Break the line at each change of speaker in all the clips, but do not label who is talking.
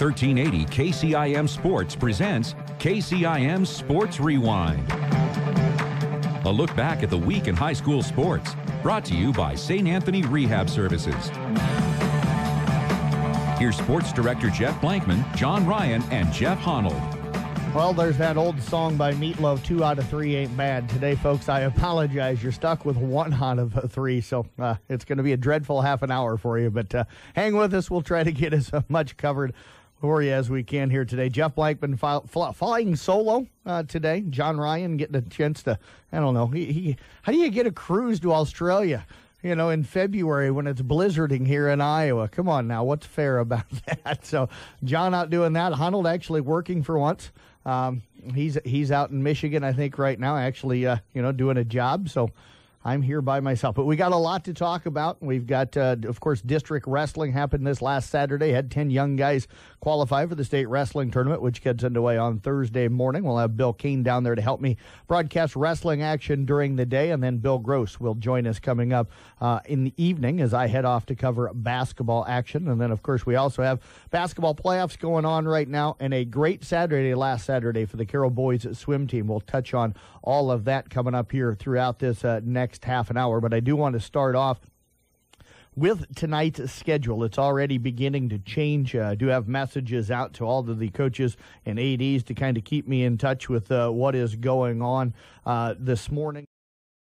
1380 KCIM Sports presents KCIM Sports Rewind. A look back at the week in high school sports, brought to you by St. Anthony Rehab Services. Here's Sports Director Jeff Blankman, John Ryan, and Jeff Honnold.
Well, there's that old song by Meatloaf, 2 out of 3 ain't bad. Today, folks, I apologize. You're stuck with 1 out of 3, so it's going to be a dreadful half an hour for you. But hang with us. We'll try to get as much covered for you as we can here today. Jeff Blankman flying solo today. John Ryan getting a chance to, I don't know, how do you get a cruise to Australia? You know, in February when it's blizzarding here in Iowa. Come on now, what's fair about that? So John out doing that. Honnold actually working for once. He's out in Michigan, I think, right now, actually, doing a job. So I'm here by myself. But we got a lot to talk about. We've got, of course, district wrestling happened this last Saturday. Had 10 young guys qualify for the state wrestling tournament, which gets underway on Thursday morning. We'll have Bill Kane down there to help me broadcast wrestling action during the day, and then Bill Gross will join us coming up in the evening as I head off to cover basketball action. And then, of course, we also have basketball playoffs going on right now, and a great Saturday last Saturday for the Carroll boys swim team. We'll touch on all of that coming up here throughout this next half an hour, but I do want to start off with tonight's schedule. It's already beginning to change. I do have messages out to all of the coaches and ADs to kind of keep me in touch with what is going on this morning.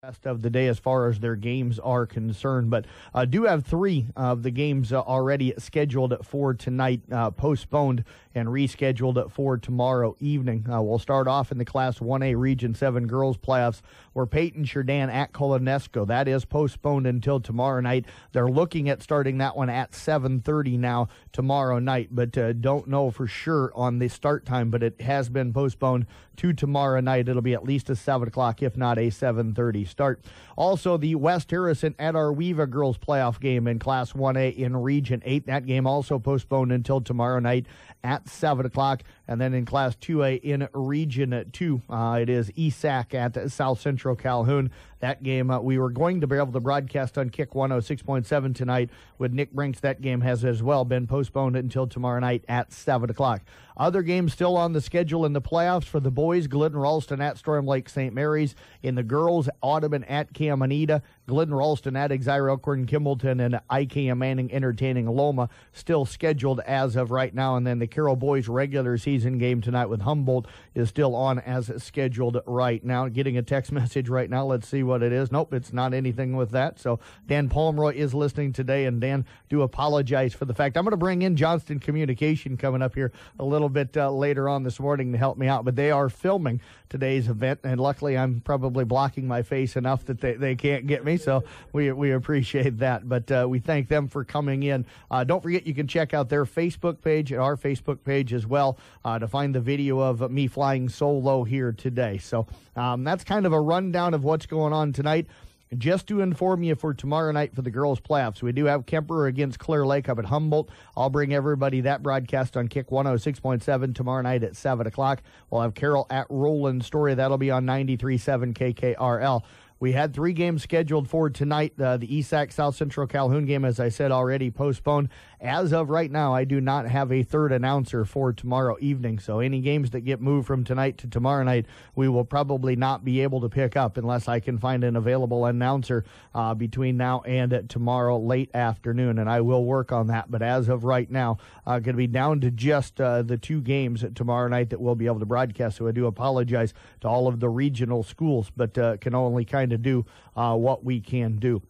Rest of the day as far as their games are concerned, but I do have 3 of the games already scheduled for tonight, postponed and rescheduled for tomorrow evening. We'll start off in the Class 1A Region 7 girls playoffs where Peyton Jourdan at Colonesco. That is postponed until tomorrow night. They're looking at starting that one at 7:30 now tomorrow night, but don't know for sure on the start time, but it has been postponed to tomorrow night. It'll be at least a 7 o'clock, if not a 7:30 start. Also, the West Harrison at Arweva girls playoff game in Class 1A in Region 8. That game also postponed until tomorrow night at 7 o'clock. And then in Class 2A in Region 2, it is ESAC at South Central Calhoun. That game we were going to be able to broadcast on Kick 106.7 tonight with Nick Brinks. That game has as well been postponed until tomorrow night at 7 o'clock. Other games still on the schedule in the playoffs for the boys: Glidden Ralston at Storm Lake St. Mary's. In the girls, Audubon at Caminita, Glidden Ralston at Exira Elkhorn Kimballton, and IKM Manning entertaining Loma, still scheduled as of right now. And then the Carroll boys regular season game tonight with Humboldt is still on as scheduled right now. Getting a text message right now. Let's see what it is. Nope, it's not anything with that. So Dan Pomeroy is listening today, and Dan, do apologize for the fact. I'm going to bring in Johnston Communications coming up here a little bit later on this morning to help me out, but they are filming today's event, and luckily I'm probably blocking my face enough that they can't get me, so we appreciate that. But we thank them for coming in. Don't forget, you can check out their Facebook page and our Facebook page as well to find the video of me flying solo here today. So that's kind of a rundown of what's going on tonight. Just to inform you for tomorrow night for the girls' playoffs, we do have Kemper against Clear Lake up at Humboldt. I'll bring everybody that broadcast on Kick 106.7 tomorrow night at 7 o'clock. We'll have Carroll at Roland Story. That'll be on 93.7 KKRL. We had 3 games scheduled for tonight. The ESAC South Central Calhoun game, as I said, already postponed. As of right now, I do not have a third announcer for tomorrow evening. So any games that get moved from tonight to tomorrow night, we will probably not be able to pick up unless I can find an available announcer between now and tomorrow late afternoon. And I will work on that. But as of right now, going to be down to just the 2 games tomorrow night that we'll be able to broadcast. So I do apologize to all of the regional schools, but can only kind of do what we can do.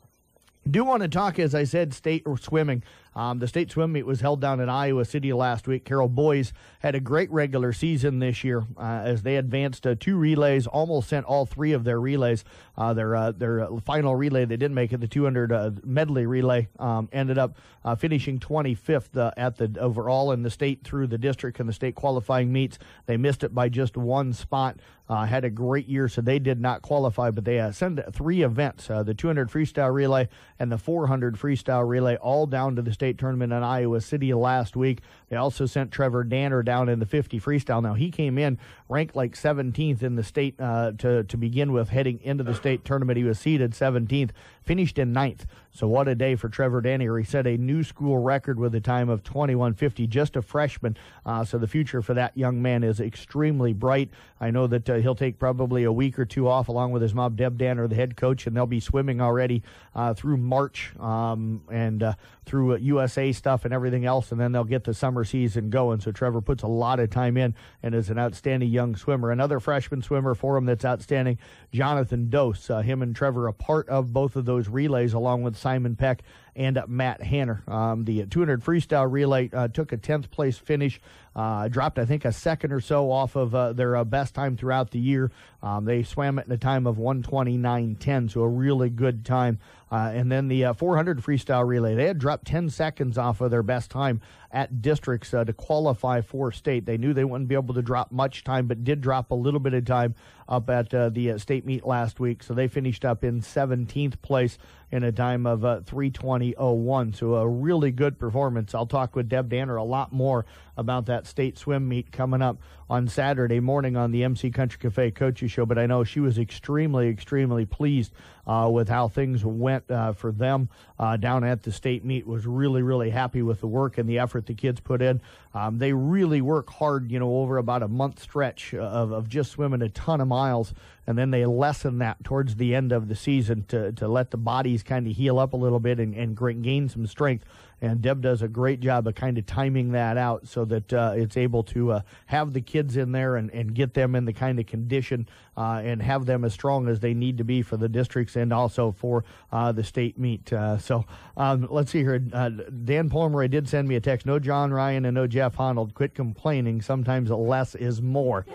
Do want to talk, as I said, state swimming. The state swim meet was held down in Iowa City last week. Carroll boys had a great regular season this year as they advanced 2 relays, almost sent all 3 of their relays. Their final relay, they didn't make it, the 200 medley relay, ended up finishing 25th at the overall in the state through the district and the state qualifying meets. They missed it by just 1 spot. Had a great year, so they did not qualify, but they sent 3 events, the 200 freestyle relay and the 400 freestyle relay, all down to the state tournament in Iowa City last week. They also sent Trevor Danner down in the 50 freestyle. Now, he came in ranked like 17th in the state to begin with. Heading into the state tournament, he was seeded 17th, finished in 9th. So what a day for Trevor Danner. He set a new school record with a time of 21:50, just a freshman. So the future for that young man is extremely bright. I know that he'll take probably a week or two off along with his mom, Deb Danner, the head coach, and they'll be swimming already through March and through USA stuff and everything else, and then they'll get the summer season going. So Trevor puts a lot of time in and is an outstanding young swimmer. Another freshman swimmer for him that's outstanding, Jonathan Dose. Him and Trevor a part of both of those relays along with Simon Peck and Matt Hanner. The 200 freestyle relay took a 10th place finish, dropped, I think, a second or so off of their best time throughout the year. They swam it in a time of 1:29:10, so a really good time. And then the 400 freestyle relay, they had dropped 10 seconds off of their best time at districts to qualify for state. They knew they wouldn't be able to drop much time, but did drop a little bit of time up at the state meet last week. So they finished up in 17th place in a time of 3:20:01. So a really good performance. I'll talk with Deb Danner a lot more about that state swim meet coming up on Saturday morning on the MC Country Cafe Coaches Show, but I know she was extremely, extremely pleased with how things went for them down at the state meet. Was really, really happy with the work and the effort the kids put in. They really work hard, over about a month stretch of just swimming a ton of miles, and then they lessen that towards the end of the season to let the bodies kind of heal up a little bit and gain some strength. And Deb does a great job of kind of timing that out so that it's able to have the kids in there and get them in the kind of condition and have them as strong as they need to be for the districts and also for the state meet. So let's see here. Dan Pomeroy did send me a text. No John Ryan and no Jeff Honnold. Quit complaining. Sometimes less is more.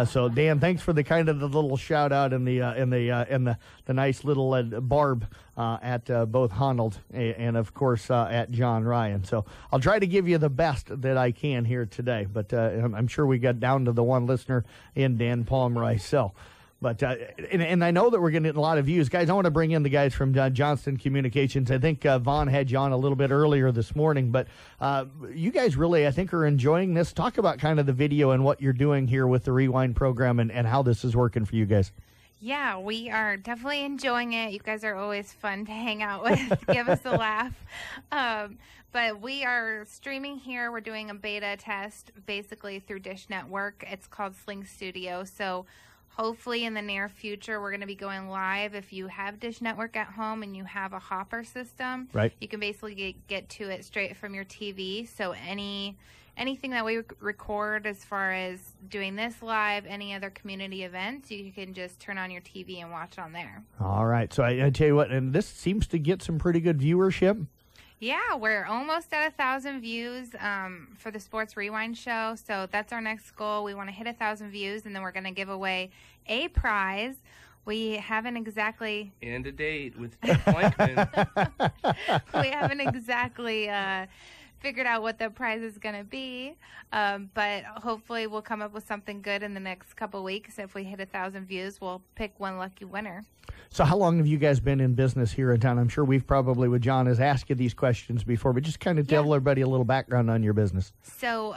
So Dan, thanks for the kind of the little shout out and the nice little barb at both Honnold and of course at John Ryan. So I'll try to give you the best that I can here today, but I'm sure we got down to the one listener in Dan Pomeroy. So, but and I know that we're getting a lot of views. Guys, I want to bring in the guys from Johnston Communications. I think Vaughn had you on a little bit earlier this morning, but you guys really, I think, are enjoying this. Talk about kind of the video and what you're doing here with the Rewind program and how this is working for you guys.
Yeah, we are definitely enjoying it. You guys are always fun to hang out with, give us a laugh. But we are streaming here. We're doing a beta test basically through Dish Network. It's called Sling Studio. So hopefully in the near future, we're going to be going live. If you have Dish Network at home and you have a hopper system, right, you can basically get to it straight from your TV. So anything that we record as far as doing this live, any other community events, you can just turn on your TV and watch on there. All right. So I tell you what, and this seems to get some pretty good viewership. Yeah, we're almost at 1,000 views for the Sports Rewind show. So that's our next goal. We want to hit 1,000 views, and then we're going to give away a prize. We haven't exactly...
And a date with Blankman.
We haven't exactly... figured out what the prize is going to be, but hopefully we'll come up with something good in the next couple weeks. If we hit 1,000 views, we'll pick one lucky winner. So how long have you guys been in business here in town? I'm sure we've probably, with John, has asked you these questions before, but just kind of tell everybody a little background on your business. So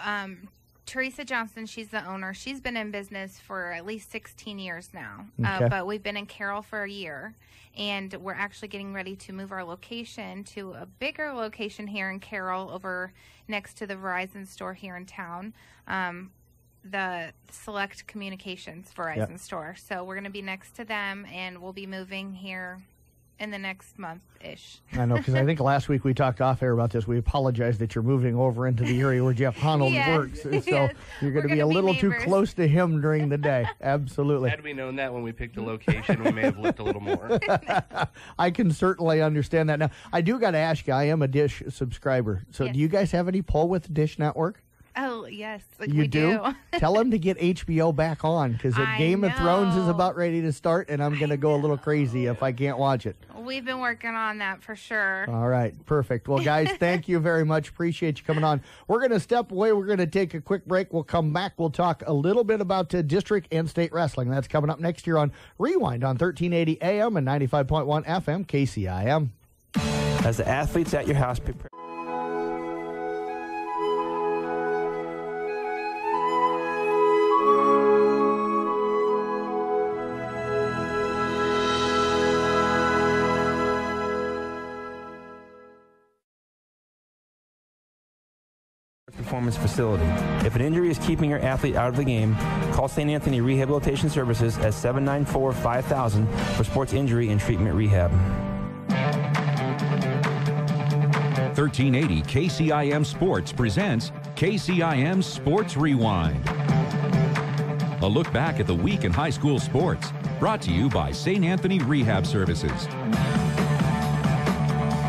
Teresa Johnston, she's the owner. She's been in business for at least 16 years now, but we've been in Carroll for a year. And we're actually getting ready to move our location to a bigger location here in Carroll over next to the Verizon store here in town, the Select Communications Verizon store. So we're going to be next to them, and we'll be moving here in the next month-ish. I know, because I think last week we talked off-air about this. We apologize that you're moving over into the area where Jeff Honnold works. So you're going to be a little too close to him during the day. Absolutely.
Had we known that when we picked the location, we may have looked a little more.
I can certainly understand that. Now, I do got to ask you, I am a Dish subscriber. So do you guys have any pull with the Dish Network?
Oh, yes.
We do? Tell them to get HBO back on, because Game of Thrones is about ready to start, and I'm going to go a little crazy if I can't watch it. We've been working on that for sure. All right. Perfect. Well, guys, thank you very much. Appreciate you coming on. We're going to step away. We're going to take a quick break. We'll come back. We'll talk a little bit about district and state wrestling. That's coming up next year on Rewind on 1380 AM and 95.1 FM KCIM.
As the athletes at your house prepare. performance facility. If an injury is keeping your athlete out of the game, call St. Anthony Rehabilitation Services at 794-5000 for sports injury and treatment rehab.
1380 KCIM Sports presents KCIM Sports Rewind. A look back at the week in high school sports, brought to you by St. Anthony Rehab Services.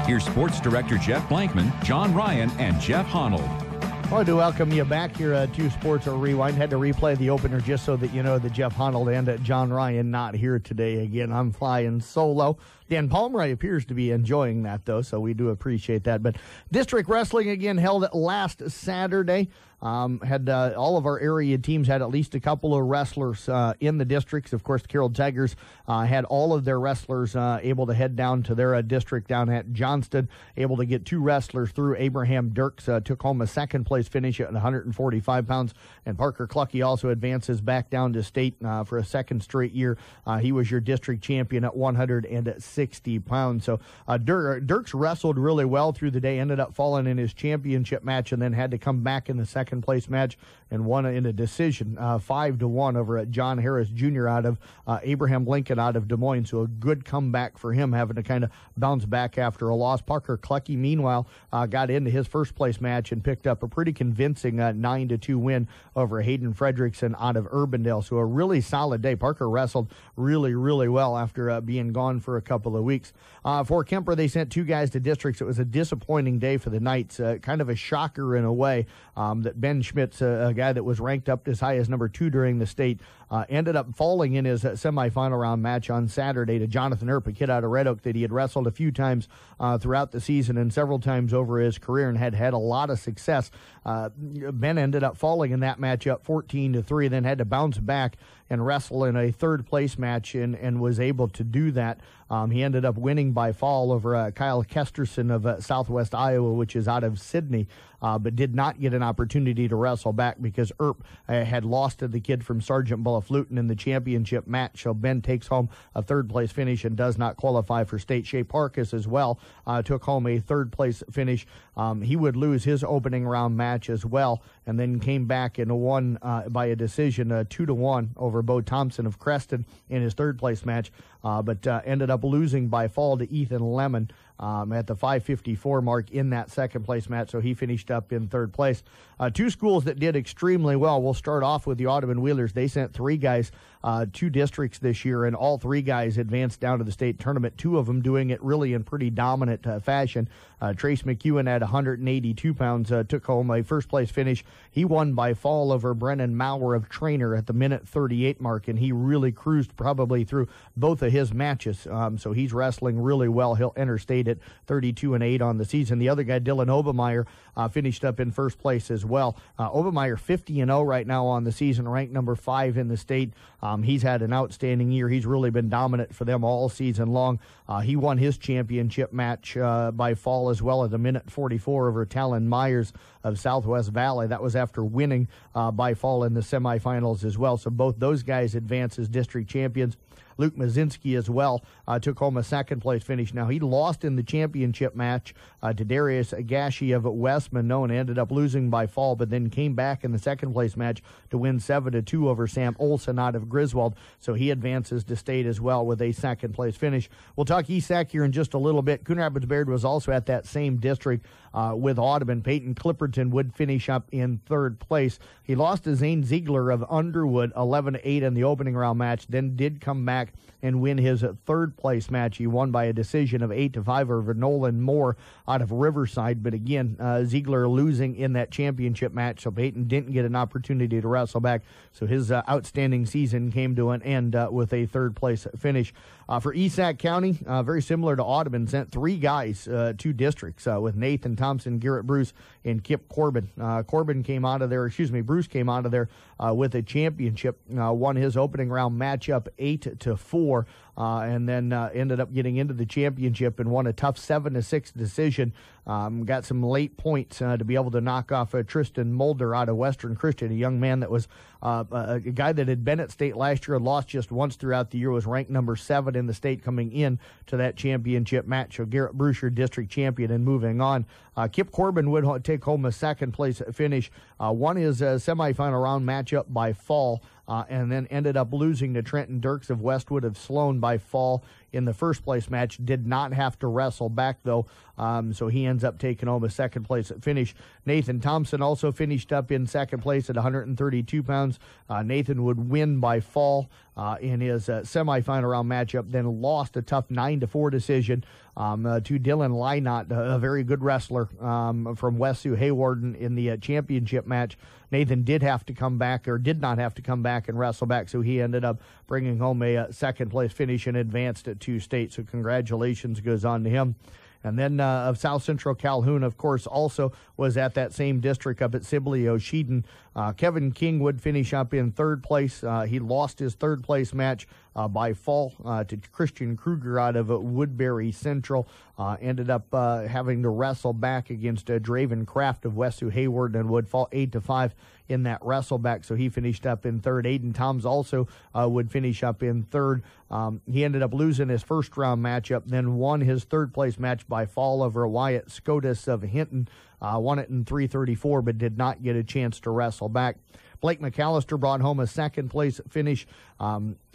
Here's Sports Director Jeff Blankman, John Ryan, and Jeff Honnold.
I wanted to welcome you back here to Sports Rewind. Had to replay the opener just so that you know that Jeff Honnold and John Ryan not here today again. I'm flying solo. Dan Palmeray appears to be enjoying that, though, so we do appreciate that. But district wrestling again held last Saturday. Had all of our area teams had at least a couple of wrestlers in the districts. Of course, the Carroll Tigers had all of their wrestlers able to head down to their district down at Johnston, able to get 2 wrestlers through. Abraham Dirks took home a second-place finish at 145 pounds, and Parker Clucky also advances back down to state for a second straight year. He was your district champion at 160 pounds. So Dirks wrestled really well through the day, ended up falling in his championship match, and then had to come back in the second place match and won in a decision 5-1 over at John Harris Jr. out of Abraham Lincoln out of Des Moines. So a good comeback for him, having to kind of bounce back after a loss. Parker Clucky, meanwhile, got into his first place match and picked up a pretty convincing 9-2 win over Hayden Fredrickson out of Urbandale. So a really solid day. Parker wrestled really, really well after being gone for a couple of weeks. For Kemper, they sent 2 guys to districts. It was a disappointing day for the Knights. Kind of a shocker in a way that Ben Schmitz, a guy that was ranked up as high as number 2 during the state, ended up falling in his semifinal round match on Saturday to Jonathan Earp, a kid out of Red Oak that he had wrestled a few times throughout the season and several times over his career and had had a lot of success. Ben ended up falling in that match up 14-3, then had to bounce back and wrestle in a third-place match and was able to do that. He ended up winning by fall over Kyle Kesterson of Southwest Iowa, which is out of Sydney, but did not get an opportunity to wrestle back because Earp had lost to the kid from Sergeant Bullaflutin in the championship match. So Ben takes home a third-place finish and does not qualify for state. Shea Parkus as well took home a third-place finish. He would lose his opening round match as well, and then came back and won by a decision 2-1 over Bo Thompson of Creston in his third-place match, but ended up losing by fall to Ethan Lemon at the 5:54 mark in that second-place match, so he finished up in third place. 2 schools that did extremely well. We'll start off with the Audubon Wheelers. They sent 3 guys to districts this year, and all 3 guys advanced down to the state tournament, 2 of them doing it really in pretty dominant fashion. Trace McEwen at 182 pounds took home a first-place finish. He won by fall over Brennan Maurer of Trainer at the minute 38 mark, and he really cruised probably through both of his matches. So he's wrestling really well. He'll enter state at 32-8 on the season. The other guy, Dylan Obermeyer, finished up in first place as well. Obermeyer 50-0 right now on the season, ranked number 5 in the state. He's had an outstanding year. He's really been dominant for them all season long. He won his championship match by fall as well at the minute 44 over Talon Myers of Southwest Valley. That was after winning by fall in the semifinals as well. So both those guys advance as district champions. Luke Mazinski as well took home a second-place finish. Now, he lost in the championship match to Darius Agashi of West Monona, ended up losing by fall, but then came back in the second-place match to win 7-2 over Sam Olson out of Griswold. So he advances to state as well with a second-place finish. We'll talk ESAC here in just a little bit. Coon Rapids Bayard was also at that same district with Audubon. Peyton Clipperton would finish up in third place. He lost to Zane Ziegler of Underwood 11-8 in the opening round match, then did come back and win his third-place match. He won by a decision of 8-5 over Nolan Moore out of Riverside. But again, Ziegler losing in that championship match, so Peyton didn't get an opportunity to wrestle back. So his outstanding season came to an end with a third-place finish. For Esac County, very similar to Audubon, sent 3 guys to districts with Nathan Thompson, Garrett Bruce, and Kip Corbin. Bruce came out of there with a championship, won his opening round matchup 8-4 and then ended up getting into the championship and won a tough 7-6 decision. Got some late points to be able to knock off Tristan Mulder out of Western Christian, a young man that was a guy that had been at state last year and lost just once throughout the year, was ranked number 7 in the state coming in to that championship match. So Garrett Bruscher, district champion, and moving on. Kip Corbin would take home a second place finish. Won his semifinal round matchup by fall, and then ended up losing to Trenton Dirks of Westwood of Sloan by fall in the first place match. Did not have to wrestle back, though, so he ends up taking home a second place finish. Nathan Thompson also finished up in second place at 132 pounds. Nathan would win by fall in his semifinal round matchup, then lost a tough 9-4 decision to Dylan Lynott, a very good wrestler from West Sioux Haywarden in the championship match. Nathan did not have to come back and wrestle back, so he ended up bringing home a second place finish and advanced to state. So congratulations goes on to him. And then of South Central Calhoun, of course, also was at that same district up at Sibley Oshedon. Kevin King would finish up in third place. He lost his third place match by fall to Christian Kruger out of Woodbury Central. Ended up having to wrestle back against Draven Kraft of West Sioux Hayward and would fall 8-5 in that wrestle back. So he finished up in third. Aiden Toms also would finish up in third. He ended up losing his first round matchup, then won his third place match by fall over Wyatt Scotus of Hinton. Won it in 3:34, but did not get a chance to wrestle back. Blake McAllister brought home a second place finish.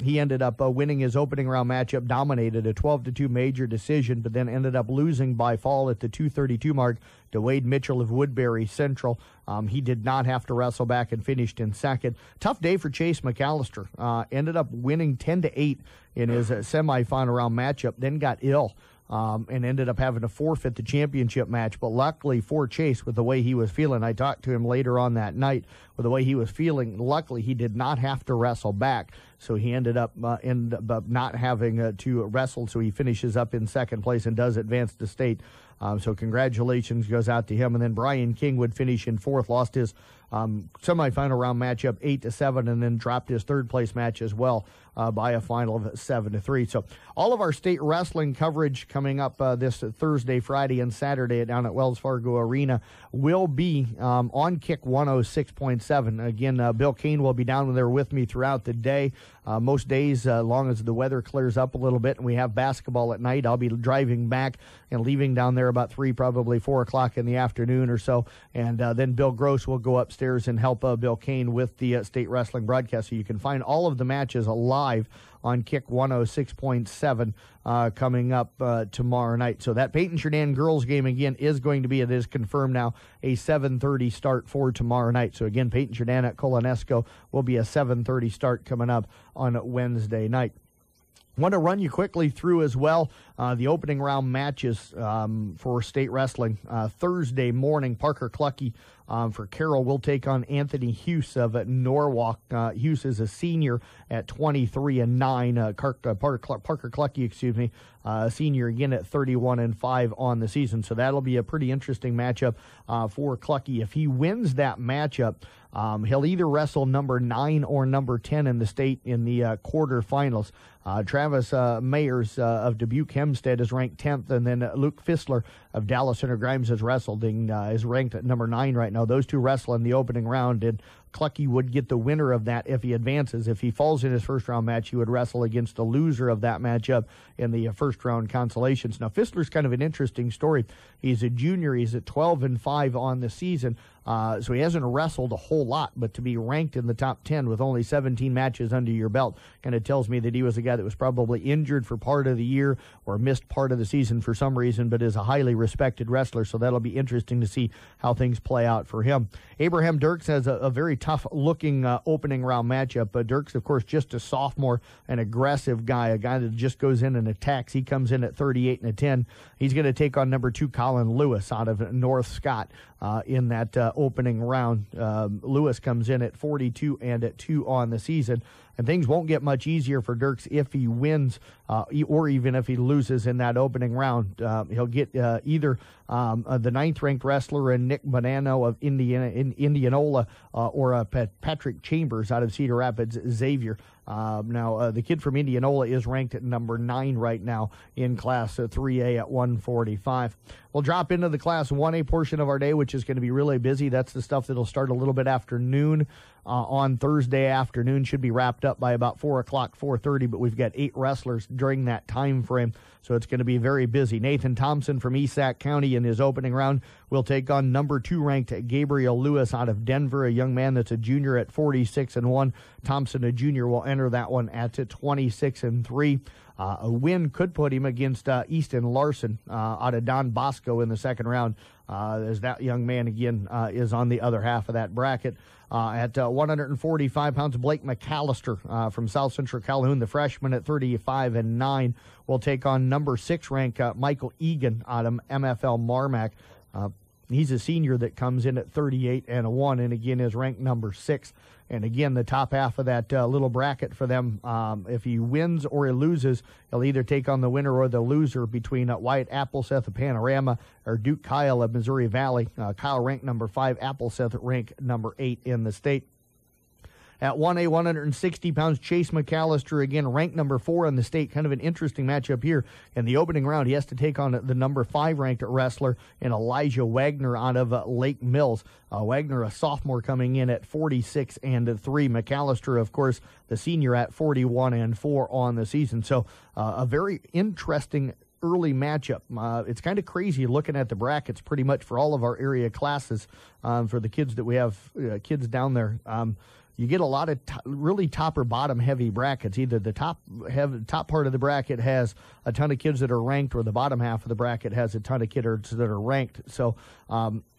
He ended up winning his opening round matchup, dominated a 12-2 major decision, but then ended up losing by fall at the 2:32 mark to Wade Mitchell of Woodbury Central. He did not have to wrestle back and finished in second. Tough day for Chase McAllister. Ended up winning 10-8 in his semifinal round matchup, then got ill. And ended up having to forfeit the championship match. But luckily for Chase, with the way he was feeling, I talked to him later on that night, with the way he was feeling, luckily he did not have to wrestle back. So he ended up not having to wrestle, so he finishes up in second place and does advance to state. So congratulations goes out to him. And then Brian King would finish in fourth, lost his semifinal round matchup 8-7, and then dropped his third place match as well by a final of 7-3. So all of our state wrestling coverage coming up this Thursday, Friday, and Saturday down at Wells Fargo Arena will be on Kick 106.7. Again, Bill Kane will be down there with me throughout the day. Most days, long as the weather clears up a little bit and we have basketball at night, I'll be driving back and leaving down there about 3, probably 4 o'clock in the afternoon or so. And then Bill Gross will go upstairs and help Bill Kane with the state wrestling broadcast. So you can find all of the matches live on Kick 106.7 coming up tomorrow night. So that Peyton-Churdan girls game, again, is going to be, it is confirmed now, a 7:30 start for tomorrow night. So again, Peyton-Churdan at Colonesco will be a 7:30 start coming up on Wednesday night. Want to run you quickly through as well the opening round matches for state wrestling. Thursday morning, Parker Clucky for Carroll will take on Anthony Hughes of Norwalk. Hughes is a senior at 23-9. Parker Clucky, senior again at 31-5 on the season. So that'll be a pretty interesting matchup for Clucky. If he wins that matchup, he'll either wrestle number 9 or number 10 in the state in the quarterfinals. Travis Mayers of Dubuque Hempstead is ranked 10th, and then Luke Fissler of Dallas Center Grimes is ranked at number 9 right now. Those two wrestle in the opening round, and Clucky would get the winner of that if he advances. If he falls in his first round match, he would wrestle against the loser of that matchup in the first round consolations. Now, Fissler's kind of an interesting story. He's a junior. He's at 12-5 on the season. So he hasn't wrestled a whole lot, but to be ranked in the top 10 with only 17 matches under your belt kind of tells me that he was a guy that was probably injured for part of the year or missed part of the season for some reason, but is a highly respected wrestler. So that'll be interesting to see how things play out for him. Abraham Dirks has a very tough-looking opening round matchup. But Dirks, of course, just a sophomore, an aggressive guy, a guy that just goes in and attacks. He comes in at 38-10. He's going to take on number 2 Colin Lewis out of North Scott in that opening round. Lewis comes in at 42-2 on the season. and things won't get much easier for Dirks if he wins or even if he loses in that opening round. He'll get either the 9th-ranked wrestler in Nick Bonanno of Indianola or Patrick Chambers out of Cedar Rapids, Xavier. Now, the kid from Indianola is ranked at number 9 right now in Class 3A at 145. We'll drop into the Class 1A portion of our day, which is going to be really busy. That's the stuff that'll start a little bit after noon on Thursday afternoon. Should be wrapped up by about 4 o'clock, 4:30, but we've got 8 wrestlers during that time frame, so it's going to be very busy. Nathan Thompson from Esac County in his opening round will take on number 2-ranked Gabriel Lewis out of Denver, a young man that's a junior at 46-1. Thompson, a junior, will enter that one at 26-3. A win could put him against Easton Larson out of Don Bosco in the second round, as that young man, again, is on the other half of that bracket. At 145 pounds, Blake McAllister from South Central Calhoun, the freshman at 35-9, will take on number 6-ranked Michael Egan out of MFL Marmac. He's a senior that comes in at 38-1, and again is ranked number 6. And again, the top half of that little bracket for them, if he wins or he loses, he'll either take on the winner or the loser between Wyatt Appleseth of Panorama or Duke Kyle of Missouri Valley. Kyle ranked number 5, Appleseth ranked number 8 in the state. At 1A, 160 pounds, Chase McAllister, again, ranked number 4 in the state. Kind of an interesting matchup here. In the opening round, he has to take on the number 5-ranked wrestler in Elijah Wagner out of Lake Mills. Wagner, a sophomore, coming in at 46-3. McAllister, of course, the senior at 41-4 on the season. So a very interesting early matchup. It's kind of crazy looking at the brackets pretty much for all of our area classes for the kids that we have, kids down there. You get a lot of really top or bottom heavy brackets. Either the top part of the bracket has a ton of kids that are ranked, or the bottom half of the bracket has a ton of kids that are ranked. So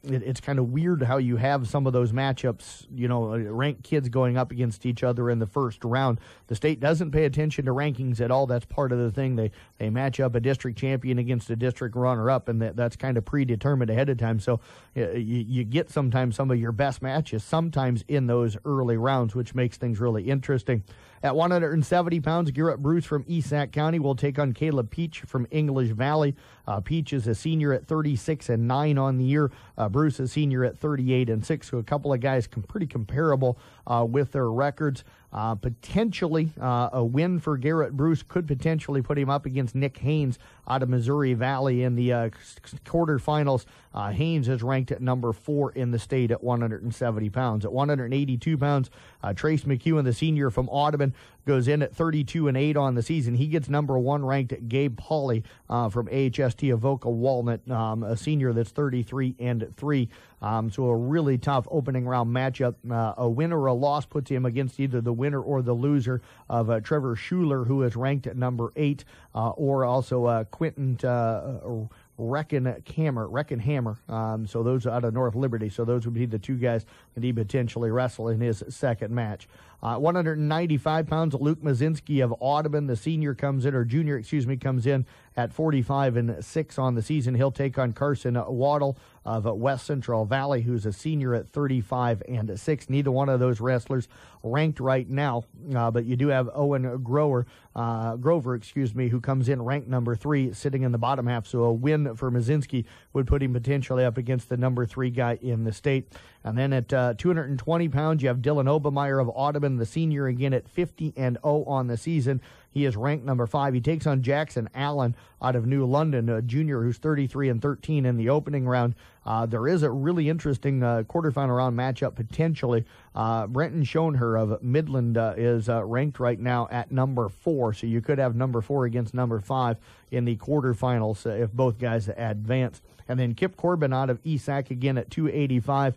it's kind of weird how you have some of those matchups, ranked kids going up against each other in the first round. The state doesn't pay attention to rankings at all. That's part of the thing. They match up a district champion against a district runner-up, and that's kind of predetermined ahead of time. So you get sometimes some of your best matches sometimes in those early rounds, which makes things really interesting. At 170 pounds, Garrett Bruce from Esac County will take on Caleb Peach from English Valley. Peach is a senior at 36-9 on the year. Bruce is a senior at 38-6. So a couple of guys pretty comparable with their records. Potentially a win for Garrett Bruce could potentially put him up against Nick Haynes out of Missouri Valley in the quarterfinals. Haynes is ranked at number 4 in the state at 170 pounds. At 182 pounds, Trace McEwen, the senior from Audubon, goes in at 32-8 on the season. He gets number 1 ranked Gabe Pauley from AHST Avoca Walnut, a senior that's 33-3. So a really tough opening round matchup. A win or a loss puts him against either the winner or the loser of Trevor Schuler, who is ranked at number 8, or also Quentin Reckenhammer. So those out of North Liberty. So those would be the two guys that he potentially wrestle in his second match. 195 pounds, Luke Mazinski of Audubon, the junior comes in at 45-6 on the season. He'll take on Carson Waddle of West Central Valley, who's a senior at 35-6. Neither one of those wrestlers ranked right now, but you do have Owen Grover, who comes in ranked number 3, sitting in the bottom half. So a win for Mazinski would put him potentially up against the number 3 guy in the state. And then at 220 pounds, you have Dylan Obermeyer of Audubon, the senior, again at 50-0 on the season. He is ranked number 5. He takes on Jackson Allen out of New London, a junior who's 33-13 in the opening round. There is a really interesting quarterfinal round matchup potentially. Brenton Schoenher of Midland is ranked right now at number 4, so you could have number 4 against number 5 in the quarterfinals if both guys advance. And then Kip Corbin out of Esac again at 285.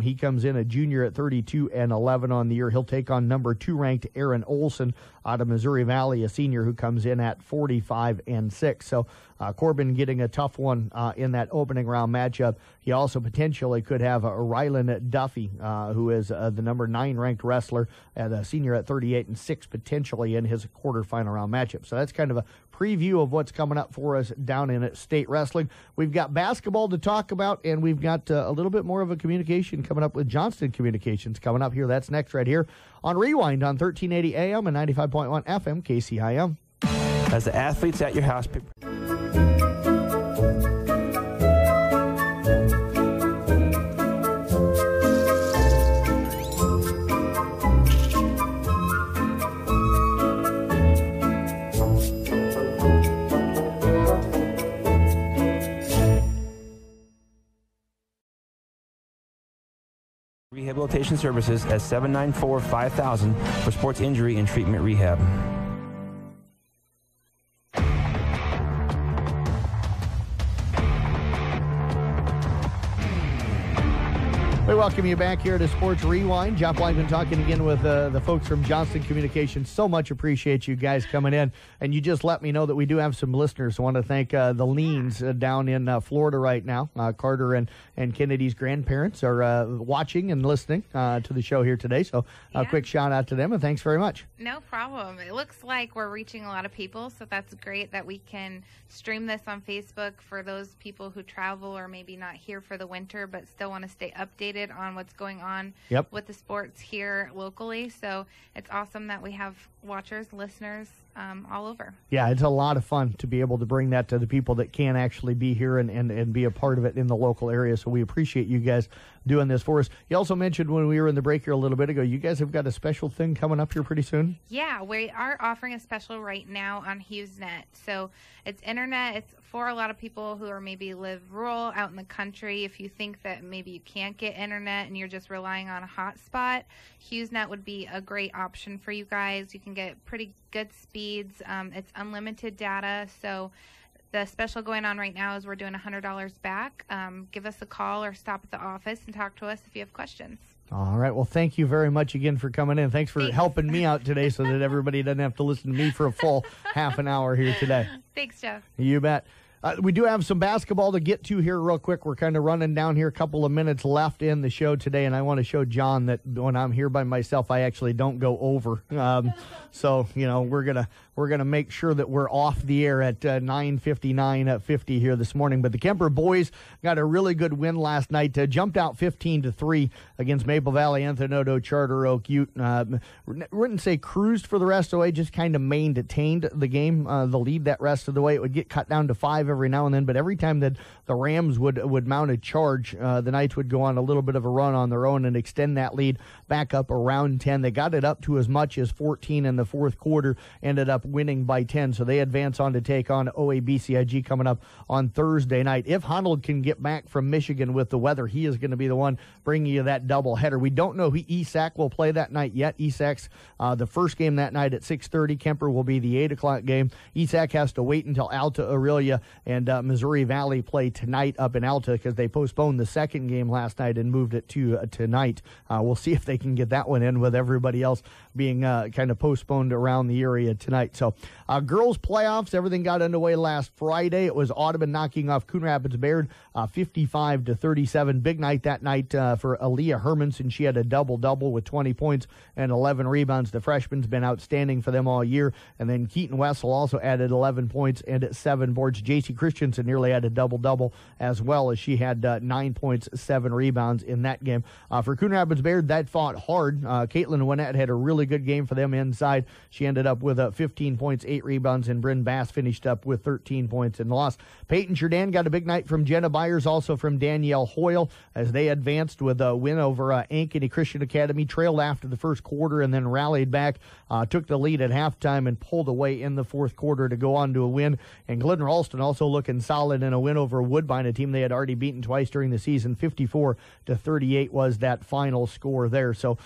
He comes in a junior at 32-11 on the year. He'll take on number 2 ranked Aaron Olson out of Missouri Valley, a senior who comes in at 45-6. So Corbin getting a tough one in that opening round matchup. He also potentially could have Rylan Duffy, who is the number 9 ranked wrestler, at a senior at 38-6, potentially in his quarterfinal round matchup. So that's kind of a preview of what's coming up for us down in state wrestling. We've got basketball to talk about, and we've got a little bit more of a communication coming up with Johnston Communications coming up here. That's next right here on Rewind on 1380 AM and 95.1 FM KCIM.
As the athletes at your house. Rehabilitation Services at 794-5000 for sports injury and treatment rehab.
We welcome you back here to Sports Rewind. Jeff Blankman talking again with the folks from Johnston Communications. So much appreciate you guys coming in. And you just let me know that we do have some listeners. I want to thank the Leans down in Florida right now. Carter and Kennedy's grandparents are watching and listening to the show here today. So a quick shout out to them, and thanks very much.
No problem. It looks like we're reaching a lot of people, so that's great that we can stream this on Facebook for those people who travel or maybe not here for the winter but still want to stay updated on what's going on with the sports here locally. So it's awesome that we have watchers, listeners all over. Yeah, it's a lot of fun to be able to bring that to the people that can actually be here and be a part of it in the local area. So we appreciate you guys doing this for us. You also mentioned when we were in the break here a little bit ago, you guys have got a special thing coming up here pretty soon. Yeah, we are offering a special right now on HughesNet. So it's internet. It's for a lot of people who are maybe live rural out in the country. If you think that maybe you can't get internet and you're just relying on a hotspot, HughesNet would be a great option for you guys. You can get pretty good speeds. It's unlimited data. So the special going on right now is we're doing $100 back. Give us a call or stop at the office and talk to us if you have questions. All right. Well, thank you very much again for coming in. Thanks for helping me out today so that everybody doesn't have to listen to me for a full half an hour here today. Thanks, Jeff. You bet. We do have some basketball to get to here real quick. We're kind of running down here, a couple of minutes left in the show today, and I want to show John that when I'm here by myself, I actually don't go over. So, you know, we're gonna make sure that we're off the air at 9:59:50 here this morning. But the Kemper boys got a really good win last night. Jumped out 15-3 against Maple Valley, Anthony Charter Oak Ute. Wouldn't say cruised for the rest of the way, just kind of maintained the game, the lead that rest of the way. It would get cut down to 5 every now and then, but every time that the Rams would mount a charge, the Knights would go on a little bit of a run on their own and extend that lead back up around 10. They got it up to as much as 14 in the fourth quarter, ended up winning by 10. So they advance on to take on OABCIG coming up on Thursday night. If Honnold can get back from Michigan with the weather, he is going to be the one bringing you that doubleheader. We don't know who ESAC will play that night yet. ESAC's the first game that night at 6:30. Kemper will be the 8 o'clock game. ESAC has to wait until Alta Aurelia and Missouri Valley play tonight up in Alta because they postponed the second game last night and moved it to tonight. We'll see if they can get that one in with everybody else being kind of postponed around the area tonight. So girls playoffs, everything got underway last Friday. It was Audubon knocking off Coon Rapids Bayard 55-37. Big night that night for Aaliyah Hermanson. She had a double-double with 20 points and 11 rebounds. The freshman's been outstanding for them all year. And then Keaton Wessel also added 11 points and 7 boards. J.C. Christensen nearly had a double-double as well, as she had 9 points, 7 rebounds in that game. For Coon Rapids Bayard, that fought hard. Caitlin Winnett had a really good game for them inside. She ended up with 15 points, 8 rebounds, and Bryn Bass finished up with 13 points and loss. Peyton Jourdan got a big night from Jenna Byers, also from Danielle Hoyle, as they advanced with a win over Ankeny Christian Academy, trailed after the first quarter and then rallied back, took the lead at halftime and pulled away in the fourth quarter to go on to a win. And Glidden Ralston also looking solid in a win over Woodbine, a team they had already beaten twice during the season. 54-38 was that final score there. So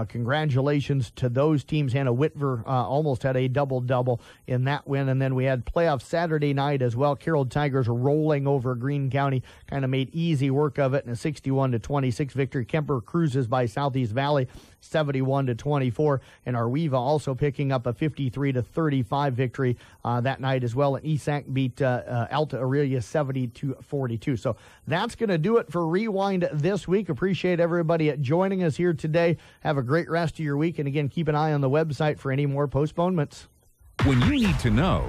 congratulations to those teams. Hannah Whitver almost had a double-double in that win. And then we had playoffs Saturday night as well. Carroll Tigers rolling over Greene County, kind of made easy work of it in a 61-26 victory. Kemper cruises by Southeast Valley 71-24, and Arweva also picking up a 53-35 victory that night as well. And ESAC beat
Alta Aurelia 70-42. So that's going to do it for Rewind this week. Appreciate everybody joining us here today. Have a great rest of your week. And again, keep an eye on the website for any more postponements.
When you need to know,